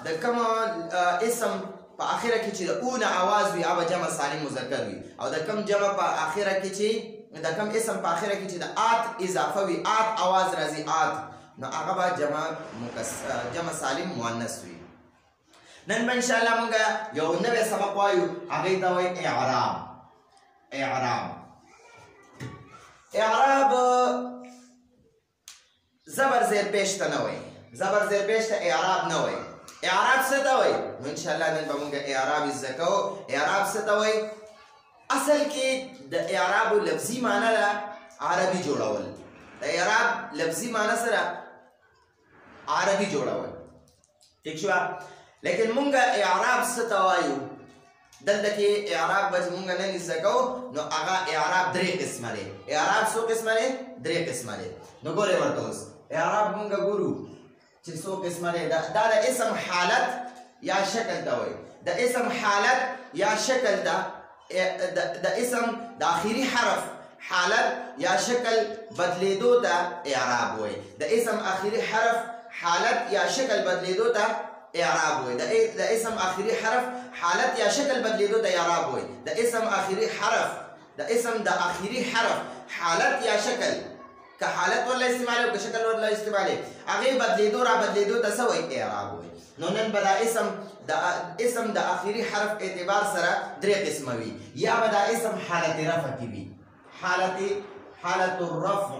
د کوم اسم په اخره کې چې د او نه اواز وي هغه جمع سالم مذکر وي او د کوم جمع په اخره کې چې د کوم اسم په اخره کې چې د آت اضافه وي آت اواز راځي آت نو هغه به جمع سالم مؤنث وي. نن به انشاءالله موږ یو نوی سبق وایو هغې ته وایي اعراب. اعراب زبر زیر پیش ته نه وایي، زبر زیر پیش ته اعراب نه وایي. اعراب څه ته وایي؟ نو انشاءالله نن به موږ اعراب زده کوو. اعراب څه ته وایي؟ اصل کې د اعراب لفظي معنی ده عربي جوړول. د اعراب لفظي معنی سره عربي جوړول. ٹھیک شو؟ لیکن مونږ اعراب څه ته وایو؟ دلته کې اعراب به مونږ نن زده کوو نو هغه اعراب درې قسمه دی. اعراب څو قسمه دی؟ درې قسمه دی. نو ګورئ ورته اوس اعراب مونږ ګورو چې څو قسمه دی. دا د اسم حالت یا شکل ته وایي. د اسم حالت یا شکل ته د اسم د آخري حرف حالت یا شکل بدلیدو ته اعراب وایي. د اسم آخري حرف حالت یا شکل بدلیدو ته اعراب وایي. د اسم آخري حرف حالت یا شکل بدلیدو ته اعراب وایي. د اسم آخري حرف حالت یا شکل که حالت ورله استعمالوي او که شکل ورله استعمالوي هغې بدلیدو را بدلیدو ته څه وایي؟ اعراب وایي. نو نن به دا اسم د آخري حرف اعتبار سره درې قسمه وي. یا به دا اسم حالت رفع کې وي، حالت الرفع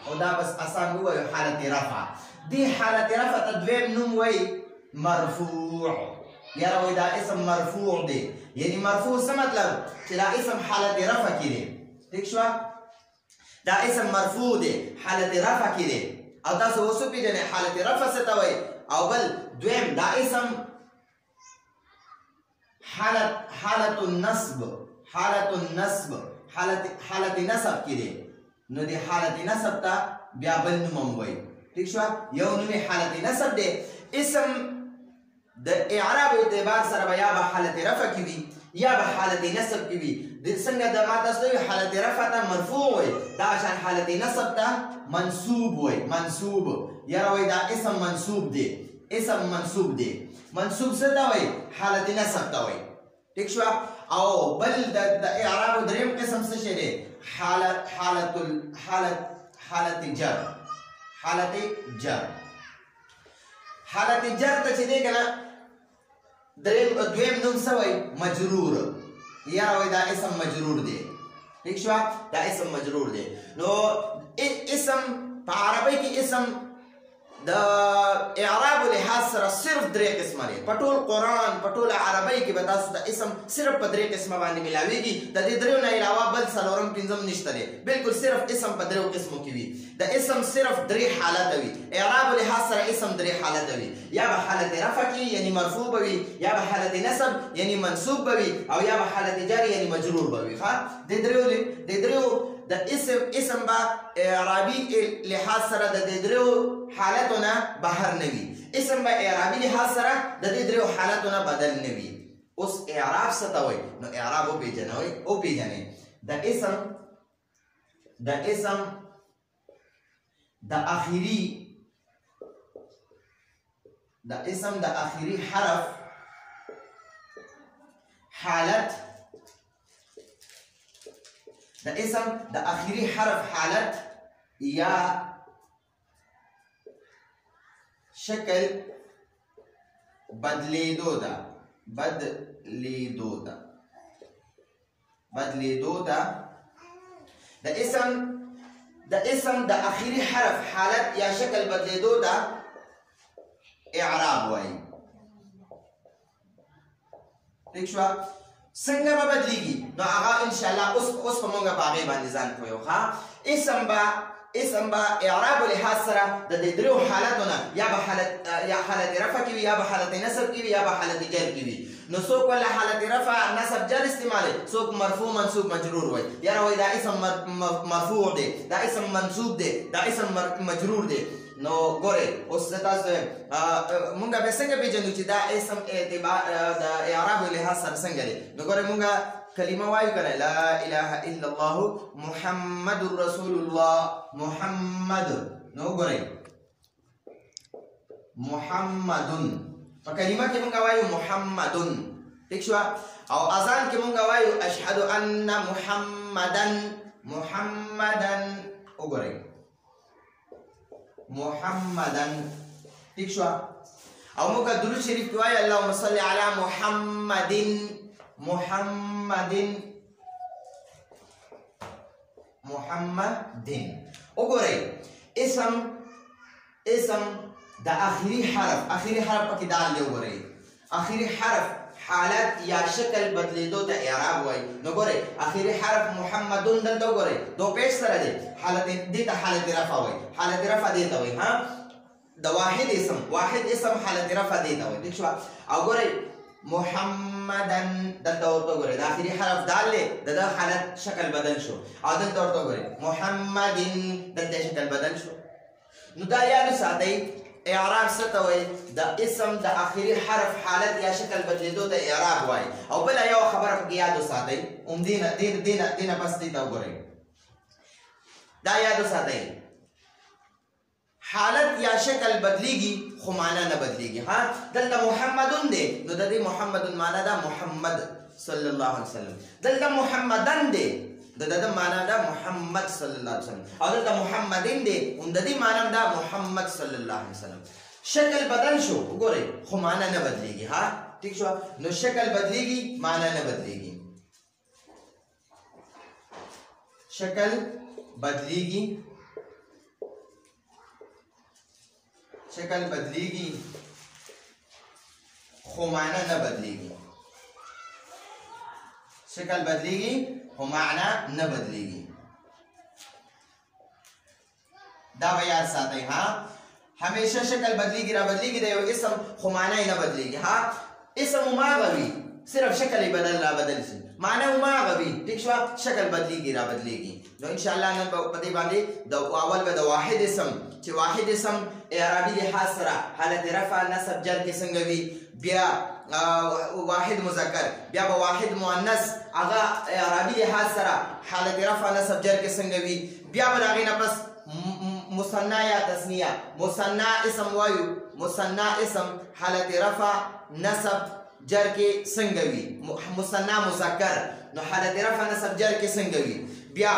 او دا بس اسان ووایو حالت رفع. دې حالت رفع ته دویم نوم وایي مرفوع. یاره وایي دا اسم مرفوع دی. یعنی مرفوع څه مطلب؟ چې دا اسم حالت رفع کې دی. ٹھیک شوه؟ دا اسم مرفوع دی، حالت رفع کې دی. او تاسو اوس وپېژنئ حالت رفع څه ته وایي. او بل دویم دا اسم حالت النصب حالت نصب کې دی. نو د حالت نصب ته بیا بل نوم هم وایي. ٹھیک شوه؟ یو نوم یې حالت نصب دی. اسم د اعراب اعتبار سره به یا به حالت رفع کې وي یا به حالت نصب کې وي. څنګه د ما تاسو ته حالت رفع ته مرفوع وایي، دا شان حالت نصب ته منصوب وایي. منصوب یاره وایي دا اسم منصوب دی. منصوب څه ته وایي؟ حالت نصب ته وایي. ٹھیک شوه؟ او بل د اعراب دریم قسم څه شی دی؟ حالت جر. حالت جر ته چې دی که نه دویم نوم څه وایي؟ مجرور. یاره وایي دا اسم مجرور دی. ٹھیک شوه؟ دا اسم مجرور دی. نو اسم په عربۍ کې اسم د اعراب لحاظ سره صرف درې قسمه دی. په ټول قرآن په ټوله عربۍ کې به تاسو ته اسم صرف په درې قسمه باندې ملاویږي. د دې دریو نه علاوه بل څلورم پنځم نشته دی. بالکل صرف اسم په دریو قسمو کې وي. د اسم صرف درې حالته وي. اعراب لحاظ سره اسم درې حالته وي. یا به حالت رفع کې یعنی مرفوع به وي، یا به حالت نصب یعنی منصوب به وي، او یا به حالت جر یعنی مجرور به وي. ښه؟ د دریو د اسم به اعرابي لحاظ سره د دې دریو حالتو نه بهر نه وي. اسم به اعرابي لحاظ سره د دې دریو حالتو نه بدل نه وي. اوس اعراب څه ته وایي؟ نو اعراب وپېژنئ. د اسم د آخري حرف حالت د اسم د آخري حرف حالت یا شکل بدلیدو ده. د اسم د آخري حرف حالت یا شکل بدلیدو ده اعراب وایي. ٹھیک شوه؟ څنګه به بدلیږي؟ نو هغه انشاءالله اوس په موږ په هغې باندې ځان پوهیو. ښه؟ اسم به اعراب لحاظ سره د دې دریو حالتو نه یا حالت رفع کې وي، یا به حالت نصب کې وي، یا به حالت جر کې وي. نو څوک ولا حالت رفع نصب جر استعمالوي، څوک مرفوع منصوب مجرور وایي. یاره وایي دا اسم مرفوع دی، دا اسم منصوب دی، دا اسم مجرور دی. نو ګورئ اوس زه تاسو مونږ به څنګه پېژنو چې دا اسم اعتبار د اعراب لحاظ سره څنګه دی؟ نو ګورئ مونږ کلمه وایو که نه، لا اله الا الله محمد رسول الله. محمد. نو ګورئ محمدن فكلمة كي مونږ وایو محمدن ٹھیک شو او اذان کې مونږ وایو اشهد ان محمدن وګورئ محمدن ٹھیک شو او مونږ درود شریف کې وایو اللهم صل علی محمدن وګورئ اسم دا آخری حرف پکې دال دی وګورئ آخری حرف حالت یا شکل بدلیدو ته اعراب وای نو ګورئ آخری حرف محمدون دلته وګورئ دو پیش سره دی حالت دې ته حالت رفع وای حالت رفع دی ته وای ها د واحد اسم حالت رفع دی ته وای ٹھیک شو او ګورئ محمدن دلته ورته وګورئ د آخری حرف دال دی د حالت شکل بدل شو او دلته ورته وګورئ محمدن دلته شکل بدل شو نو دا یاد ساتئ اعراب ستوي د اسم د اخري حرف حالت یا شکل بدلیدو ته اعراب وای او بل یو خبره په یاد ساتئ دینه پس دې تا وګورئ دا یاد ساتئ حالت یا شکل بدلیږي خو معنا نه بدلیږي ها دلته محمدون دی نو د دې محمدون معنا دا محمد صلی الله علیه وسلم دلته محمدن دی د معنا دا محمد صلی الله علیه وسلم او دلته محمدین دی د دې معنا دا محمد صلی الله علیه وسلم شکل بدل شو وګورئ خو معنا نه بدلیږي ها ٹھیک شو نو شکل بدلیږي معنا نه بدلیږي شکل بدلیږي خو معنا نه بدلیږي شکل بدلیږي خو معنا نه بدلیږي دا به یاد ساتئ ها همیشه شکل بدلیږي را بدلیږي د یو اسم خو معنا نه بدلیږي ها اسم ما غوي صرف شکل بدل را بدل شي معنا ما غوي ٹھیک شو شکل بدلیږي را بدلیږي نو ان شاء الله نن په دې باندې د اول به د واحد اسم چې واحد اسم اعرابي لحاظ سره حالت رفع نصب جر کې څنګه وي بیا واحد مذکر بیا به واحد مؤنث هغه اعرابي لحاظ سره حالت رفع نصب جر کې څنګه وي بیا به هغې نه پس مثنى یا تثنیه مثنى اسم وایو مثنى اسم حالت رفع نصب جر کې څنګه وي مثنى مذکر نو حالت رفع نصب جر کې څنګه وي بیا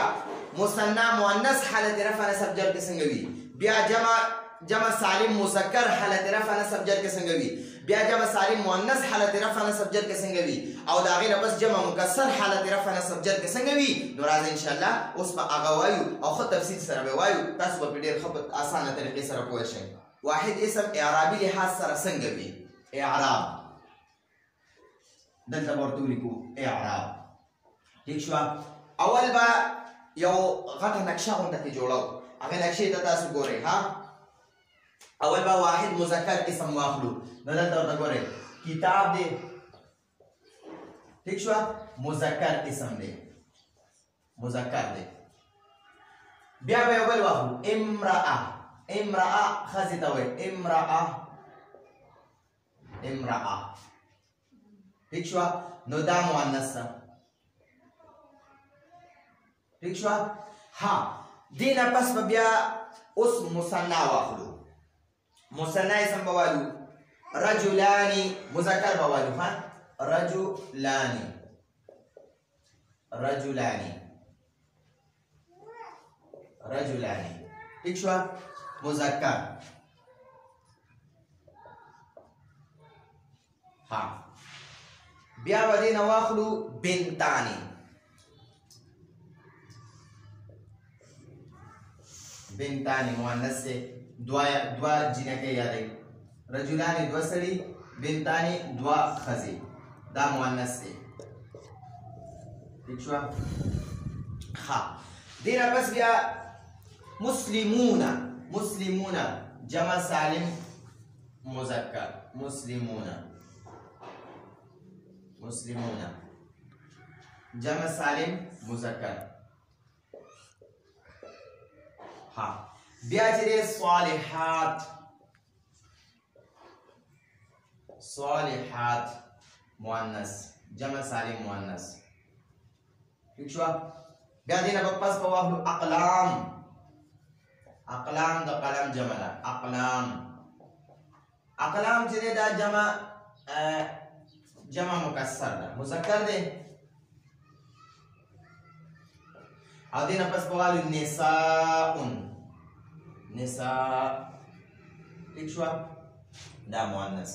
مثنى مؤنث حالت رفع نصب جر کې څنګه وي بیا جمع سالم مذکر حالت رفع نصب جر کې څنګه وي بیا جمع سالم مؤنث حالت رفع نصب جر کې څنګه وي او دا غیر بس جمع مکسر حالت رفع نصب جر کې څنګه وي نو راځي ان شاء الله اوس په هغه وایو او خو تفصیل سره به وایو تاسو په ډېر ښه اسانه طریقې سره پوه شئ واحد اسم اعرابي لحاظ سره څنګه وي اعراب دلته ورته ولیکو اعراب ٹھیک شو اول به یو غټه نقشه غونډه کې جوړو هغه نقشې ته تاسو ګورئ ها اول با واحد مذکر اسم واخلو دلته ورته ګورئ کتاب دی ٹھیک شو مذکر اسم دی بیا به یو بل واخلو امرأه ښځې ته وایي امرأه ٹھیک شو نو دا مؤنث ده ٹھیک شو ها دینه پس به بیا اوس مثنى واخلو مثنى اسم بوالو رجلان مذکر بوالو ها رجلان ٹھیک شو مذکر ها بیا ودین واخلو بنتانی مؤنث سے دوا جنکه یادای رجلان دو سړي بنتانی دوا خزي دا مؤنث دی ٹھیک شو ها دینا پس بیا مسلمون جمع سالم مذکر مسلمون جمع سالم مذکر ها بیا چې صالحات مؤنث جمع سالم مؤنث ٹھیک شو بیا دینه په پس په واخلو اقلام د قلم جمع ده اقلام اقلام چې دا جمع مکسر ده مذکر ده او دینه پس بوالو نساء ٹھیک شو دا مؤنث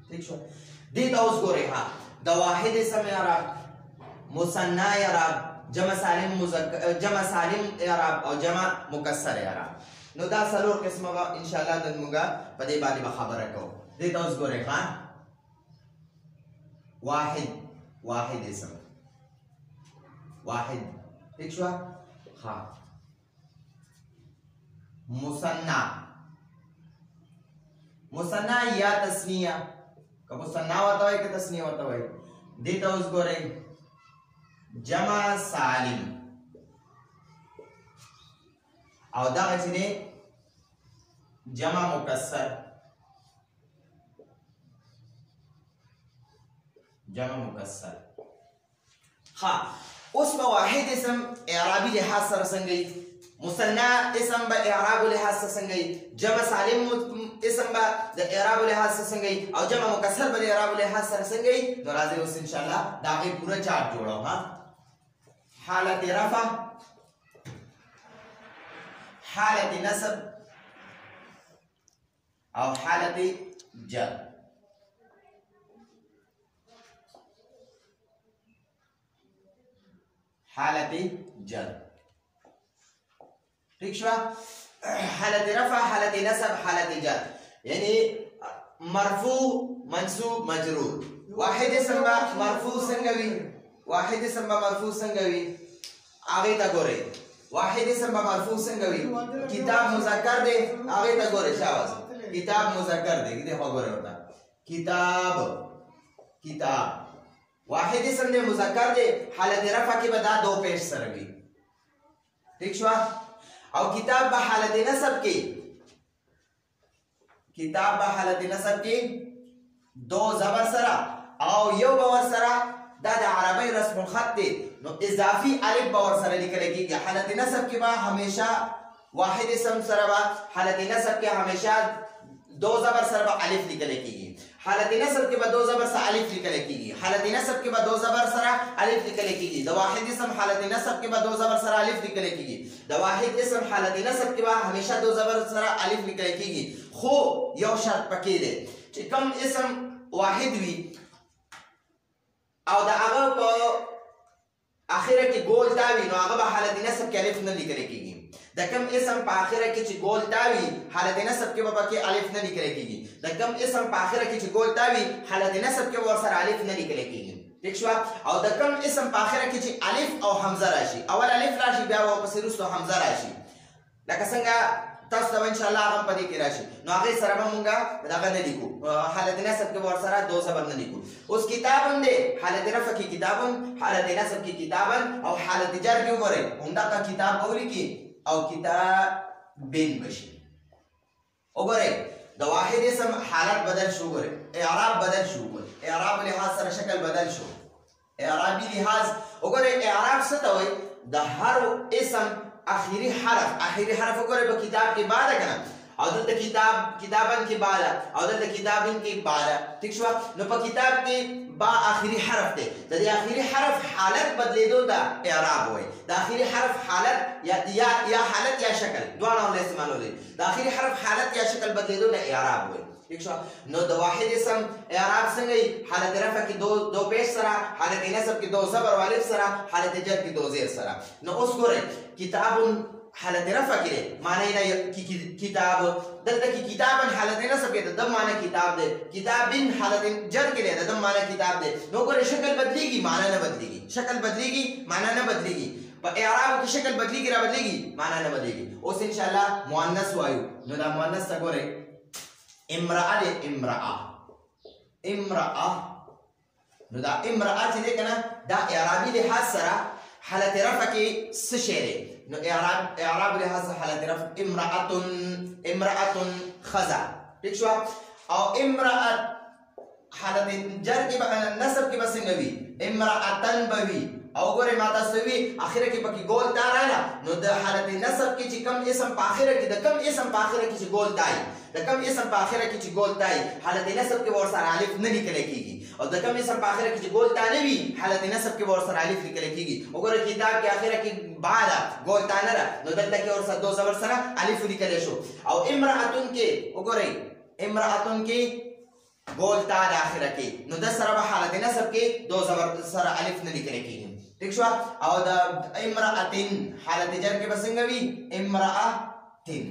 ٹھیک شو دې ته اوس ګورئ ها د واحد اسم اعراب مثنى اعراب جمع سالم اعراب او جمع مکسر اعراب نو دا څلور قسمه به ان شاء الله نن موږ په دې باندې خبره کوو دې ته اوس ګورئ ها واحد اسم واحد ٹھیک شو ها مثنى یا تسنیه که مثنى وته وي که تسنیه وته وي دې ته اوس ګورئ جمع سالم او دغه چې دی جمع مکسر ها اوس په واحد اسم اعرابي لحاظ سره څنګه وي مثنى اسم به اعراب لحاظ سره څنګه وي جمع سالم اسم به د اعراب لحاظ سره څنګه وي او جمع مکسر به د اعراب لحاظ سره څنګه وي نو راځي اوس ان شاء الله دا غي پورا چارت جوړو ها حالت رفع حالت نصب او حالت جر ٹھیک شو حالت رفع حالت نصب حالت جر یعنی مرفوع منصوب مجرور واحد اسم مرفوع څنګه وي هغه ته ګورئ واحد اسم مرفوع څنګه وي کتاب مذکر دی هغه ته ګورئ شاوس کتاب مذکر دی دې خو ګورئ ورته کتاب واحد اسم دی مذکر دی حالت رفع کې به دا دو پیش سره وي ٹھیک شو او کتاب به حالت نصب کې دو زبر سره او یو باور سره دا د عربی رسم الخط دی نو اضافي الف باور سره لیکل کېږي حالت نصب کې به همیشه واحد اسم سره به حالت نصب کې همیشه دو زبر سره به الف لیکل کېږي حالت نصب کې به دو زبر سره الف لیکل کېږي د واحد اسم حالت نصب کې به دو زبر سره الف لیکل کېږي د واحد اسم حالت نصب کې به همیشه دو زبر سره الف لیکل کېږي خو یو شرط پکې دی چې کوم اسم واحد وي او د هغه په اخره کې ګول تاوي نو هغه به حالت نصب کې الف نه لیکل کېږي د کوم اسم په اخره کې چې ګول تاوي حالت نصب کې به پکې الف نه لیکل کېږي د کوم اسم په اخره کې چې ګول تاوي حالت نصب کې ورسره الف نه لیکل کېږي ٹھیک شو او د کوم اسم په اخره کې چې الف او حمزه راشي اول الف راشي بیا واپس وروسته حمزه راشي لکه څنګه تاسو ته ان شاء الله هغه په دې کې راشي نو هغه سره به مونږه دغه نه لیکو حالت نصب کې ورسره دو زبر نه لیکو اوس کتابن دی حالت رفع کې کتابن حالت نصب کې کتابن او حالت جر کې وګورئ همدا کتاب اوري کې او کتابن بشي وګورئ د واحد اسم حالت بدل شو وګورئ اعراب بدل شو اعراب لحاظ سره شکل بدل شو اعرابي لحاظ وګورئ اعراب څه ته وایي د هر اسم اخیری حرف وګورئ په کتاب کې بعد کنه او دلته کتابن کې بعد او دلته کتابن کې بعد ٹھیک شو نو په کتاب کې با اخیری حرف دی د دې اخیری حرف حالت بدلیدو دا اعراب وایي د اخیری حرف حالت یا حالت یا شکل دواړه ول استعمالول د اخیری حرف حالت یا شکل بدلیدو دا اعراب وایي ٹھیک شو نو د واحد اسم اعراب څنګه حالت رفع کې دو پیش سره حالت نصب کې دو زبر او الف سره حالت جر کې دو زیر سره نو اوس ګورئ کتاب حالت رفع کې معنی نه کتاب دلته کې کتابن حالت نصب کې د معنی کتاب دی کتابن حالت جر کې د معنی کتاب دی نو ګورئ شکل بدلیږي معنی نه بدلیږي په اعراب کې شکل بدلیږي را بدلیږي معنی نه بدلیږي اوس ان شاء الله مؤنث وایو نو دا مؤنث ته ګورئ امرأة نو دا امرأة چې دی کنه دا اعرابي لحاظ سره حالت رفع کې څه شی دی نو اعراب لحاظ حالت رفع امرأة خزا ٹھیک شو او امرأة حالت جر کې نصب کې به څنګه وي امرأتن به وي او ګوره ما تاسو وی اخره کې پکې ګول تا رااله نو د حالت نسب کې چې کم اسم په اخره کې د کم اسم په اخره کې چې ګول تای د کم اسم په اخره کې چې ګول تای حالت نسب کې ور سره الف نه لیکل کېږي او د کم اسم په اخره کې چې ګول تا نه وي حالت نسب کې ور سره الف لیکل کېږي وګوره کتاب کې اخره کې بعد ګول تا نه نو دلته کې ور سره دو زبر سره الف لیکل شو او امراتن کې وګوره امراتن کې ګول تا د اخره کې نو د سره په حالت نسب کې دو زبر سره الف نه لیکل کېږي ٹھیک شو او د امراتن حالت جر کې بسنګ وی امراتن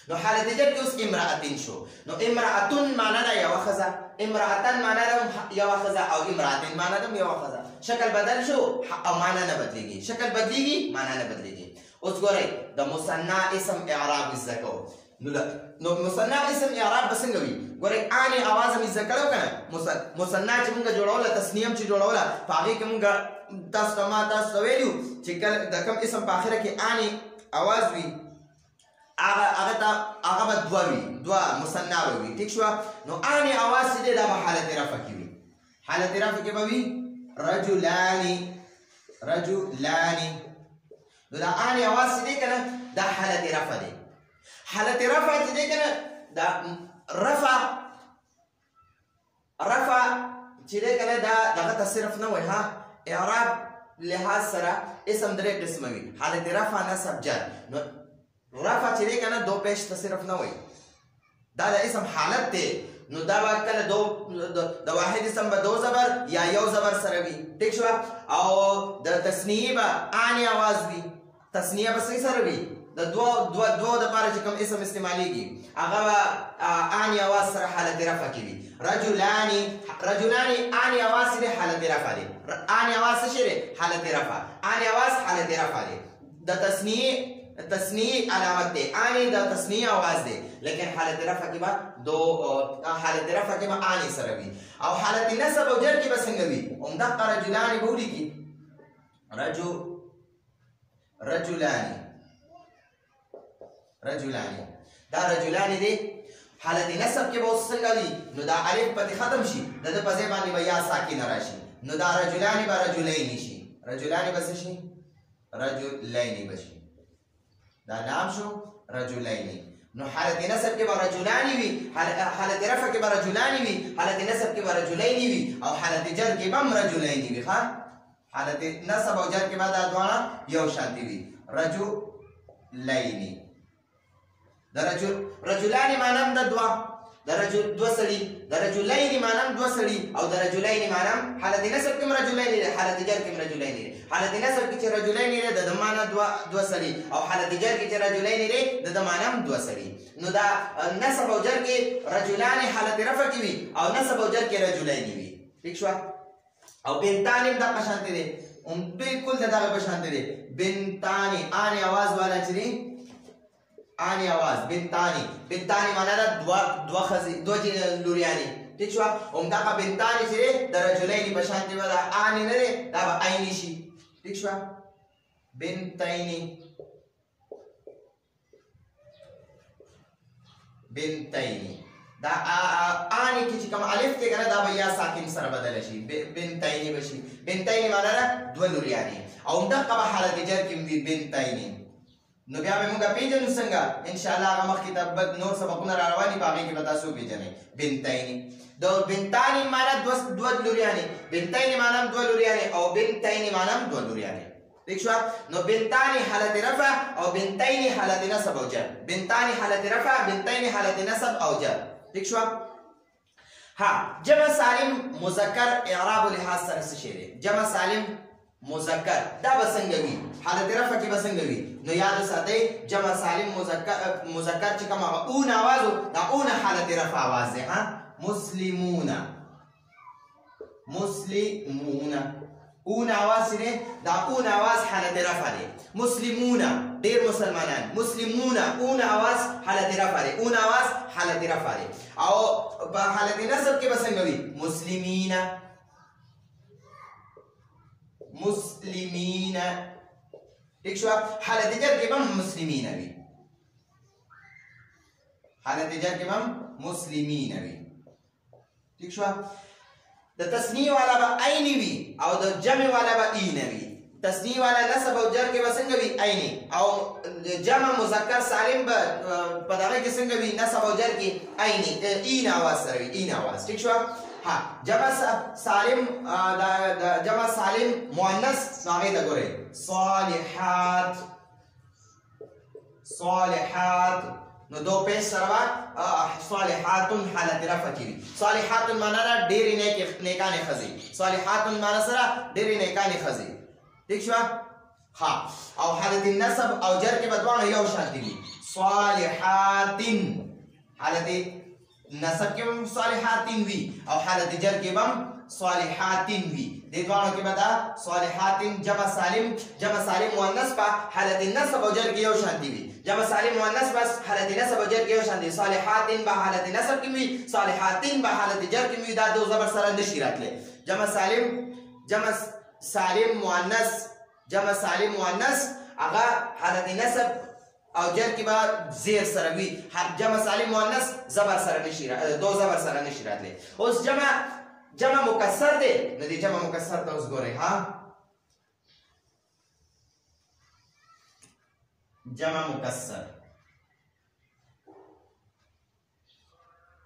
نو حالت جر کې اوس امراتن شو نو امراتن معنا دا یو خزه امراتن معنا دا یو خزه او امراتن معنا دا یو خزه شکل بدل شو او معنا نه بدلېږي شکل بدلېږي معنا نه بدلېږي اوس ګورئ د مثنى اسم اعراب زکو نو مثنى اسم اعراب بسنګ وی ګورئ اني आवाज می ذکرو کنه مثنى چې موږ جوړول تسنیم چې جوړول پاږي کې موږ تاسو ویلو چې کله د کوم اسم په اخره کې اني आवाज وی هغه دوا وی دوا مثنى وی ٹھیک شو نو اني आवाज دې د حالت رفع کې وی حالت رفع کې به وی رجلان نو دا اني आवाज دې کنه دا حالت رفع دی حالت رفع چې دی کنه دا رفع چې دی کنه دا دغه تصرف نه وای ها اعراب لحاظ سره اسم درې قسمه وي حالت رفع نصب جر نو رفع چې دی کنه دو پیش تصرف نه وای دا د اسم حالت دی نو دا کله د واحد اسم به دو زبر یا یو زبر سره وي ٹھیک شو او د تثنیه به اني आवाज وي تثنیه به څنګه سره وي د دو د پاره چې کوم اسم استعماليږي هغه اني आवाज سره حالت رفع کوي رجلان اني आवाज سره حالت رفع دي اني आवाज سره حالت رفع اني आवाज حالت رفع دي د تثنیه علامت ده اني د تثنیه आवाज ده لیکن حالت رفع کې با دو حالت رفع کې با اني سره وي او حالت نصب او جر کې به څنګه وي عمده رجلان بولی کی رجلان دا رجلان دي حالت نصب کې به څنګه وي نو دا الف پته ختم شي د په ځای باندې به یا ساکن راشي نو دا رجلان به رجلین شي رجلان بس شي رجلین بشي دا نام شو رجلین نو حالت نصب کې به رجلان وي حالت رفع کې به رجلان وي حالت نصب کې به رجلین وي او حالت جر کې به رجلین وي ها حالت نصب او جر کې به دا دواړه یو شان دي رجلین رجلان معنی د دوا دو سړي د رجلین معنی دو سړي او د رجلین معنی حالت نصب کې رجلین حالت جر کې رجلین حالت نصب کې رجلین د معنی دو سړي او حالت جر کې رجلین د معنی دو سړي نو دا نصب او جر کې رجلان حالت رفع کې وي او نصب او جر کې رجلین وي ٹھیک شو او بنتان د قشانته دي بالکل دغه قشانته دي بنتان اني आवाज والا چي اني आवाज بنتاني معنا دا دوا خزي دو لورياني ٹھیک شو همدا بنتاني چې د رجلين په شان دی ولا اني نه دا به عيني شي ٹھیک شو بنتين دا اني کې چې کوم الف ته کنه دا به یا ساکن سره بدل شي بنتين بشي بنتين معنا دو لورياني او همدا په حالت جر کې بنتين نو بیا به موږ پیژنو څنګه ان شاء الله هغه مخکې ته نور سبقونه را رواني باغې کې به تاسو پیژنئ بنتین د بنتان معنا دو لوريانې بنتین معنا دو لوريانې او بنتین معنا دو لوريانې ٹھیک شو نو بنتان حالت رفع او بنتین حالت نصب او جر بنتان حالت رفع بنتین حالت نصب او جر ٹھیک شو ها جمع سالم مذکر اعراب لحاظ سره څه شی دی جمع سالم مذکر دا بسنګوي حالت رفع کې بسنګوي نو یاد ساتئ جمع سالم مذکر چې کوم اون आवाज دا اون حالت رفع आवाज ده ها مسلمون اون आवाज نه دا اون आवाज حالت رفع ده مسلمون ډیر مسلمانان مسلمون اون आवाज حالت رفع ده اون आवाज حالت رفع ده او په حالت نصب کې بسنګوي مسلمین ٹھیک شو حالت جر کې هم مسلمین وي حالت جر کې هم مسلمین وي ٹھیک شو د تثنیه والا به عین وي او د جمع والا به این وي. تثنیه والا نسب او جر کې به څنګه وي؟ عین. او جمع مذکر سالم به په دغه کې څنګه وي؟ نسب او جر کې عین این आवाज سره وي، این आवाज. ٹھیک شو؟ ها جمع سالم د جمع سالم مؤنث هغه ته ګورئ صالحات. صالحات نو دو پیش سره صالحات حالت رفع کی وي. صالحات معنا را ډېرې نیکانې ښځې. صالحات معنا سره ډېرې نیکانې ښځې. ٹھیک شو؟ ها او حالت نسب او جر کې به دواړه یو شان دي. صالحات حالت نسب کې هم صالحات وي او حالت جر کې هم صالحات وي. د دواړو کې به دا صالحات جمع سالم مؤنث په حالت نسب او جر کې یو شان دي. جمع سالم مؤنث بس حالت نسب او جر کې یو شان دي. صالحات به حالت نسب کې وي، صالحات به حالت جر کې وي. دا دو زبر سره نشي راتلی. جمع سالم مؤنث هغه حالت نسب او جر کې به زیر سره وي. جمع سالم مؤنث زبر سره نشي دو زبر سره نشي راتلی. اوس جمع مکسر دی. نو دې جمع مکسر ته اوس ګورئ. ها جمع مکسر.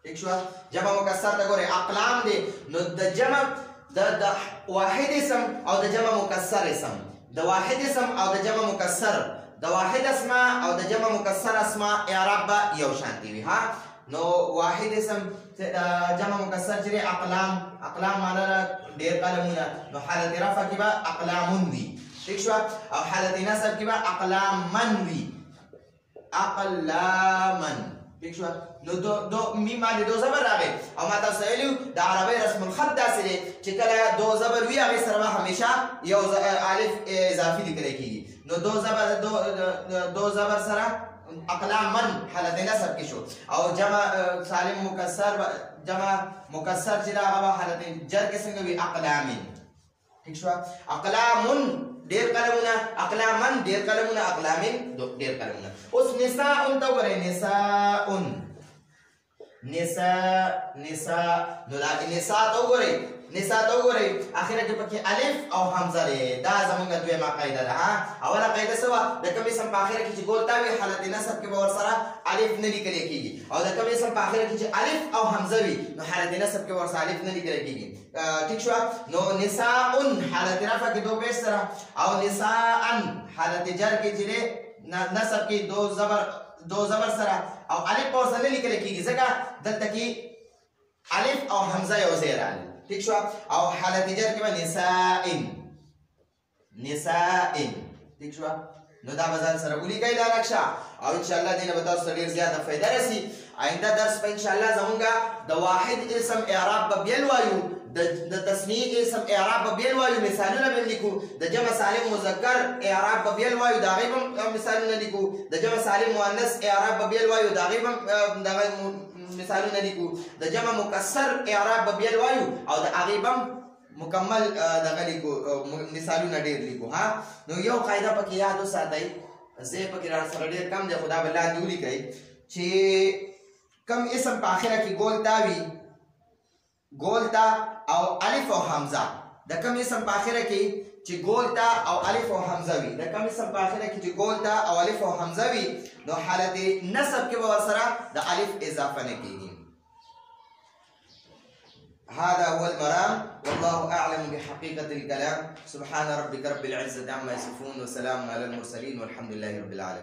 ٹھیک شو؟ جمع مکسر ته ګورئ اقلام دی. نو د جمع د واحد اسم او د جمع مکسر اسم، د واحد اسم او د جمع مکسر، د واحد اسماء او د جمع مکسر اسماء اعراب به یو شانتي وي. ها نو واحد اسم جمع مکسر چې اقلام معنا ډېر قلمونه، نو حالت رفع کې به اقلامون وي. ٹھیک شو؟ او حالت نصب کې به اقلامن وي. اقلامن. ٹھیک شو؟ نو دو میم باندې دو زبر راغی او ما تاسو ویلو د عربی رسم الخط داسې دی چې کله دو زبر وي هغې سره به همیشه یو الف اضافي لیکلی کېږي. نو دو زبر سره اقلامن حالت نصب کې شو. او جمع سالم مکسر جمع مکسر چې دا هغه حالت جر کې څنګه وي؟ اقلامن. ٹھیک شو؟ اقلامن ډېر قلمونه، اقلامن ډېر قلمونه، اقلامن ډېر قلمونه. اوس نساء ته وګورئ. نساء نو دا نساء ته وګورئ اخره کې پکې الف او حمزه دی. دا زمونږ دویمه قاعده ده. اوله قاعده څه وه؟ د کوم اسم په اخره کې چې ګول تا وي حالت نصب کې به ورسره الف نه لیکلی کېږي، او د کوم اسم په اخره کې چې الف او حمزه وي نو حالت نصب کې ورسره الف نه لیکلی کېږي. ٹھیک شو؟ نو نساء حالت رفع کې دو پیش سره، او نساء حالت جر کې چې نصب کې دو زبر سره او الف ورسره نه لیکلی کېږي ځکه دلته کې الف او حمزه یو ځای راغلي. ٹھیک شو؟ او حالت جر کې به نساء. ٹھیک شو؟ نو دا به ځان سره ولیکئ دا نقشه، او انشاءالله دې نه به تاسو ته ډېر زیاته فایده رسي. آینده درس په انشاءالله زمونږ د واحد اسم اعراب به بیل وایو، د تثنیه اسم اعراب به بیل وایو، مثالونه به لیکو. د جمع سالم مذکر اعراب به بیل وایو، د هغې به مثالونه لیکو. د جمع سالم مؤنث اعراب به بیل وایو، د هغې به مثالونه لیکو. د جمع مکسر اعراب به بیل وایو او د هغې به مکمل دغه لیکو، مثالونه ډېر لیکو. ها نو یو قاعده پکې یاد وساتئ، ځای پکې را سره ډېر کم دی خو دا به لاندې ولیکئ چې کم اسم په آخره کې ګول تا او الف او حمزه. د کم اسم په آخره کې چې ګول تا او الف او حمزه وي، د کم اسم په آخره کې چې ګول تا او الف او حمزه وي نو حالت نصب کې به ورسره د الف اضافه نه کېږي. هذا هو المرام، والله أعلم بحقيقة الكلام. سبحان ربك رب العزة عما يصفون، وسلام على المرسلين، والحمد لله رب العالمين.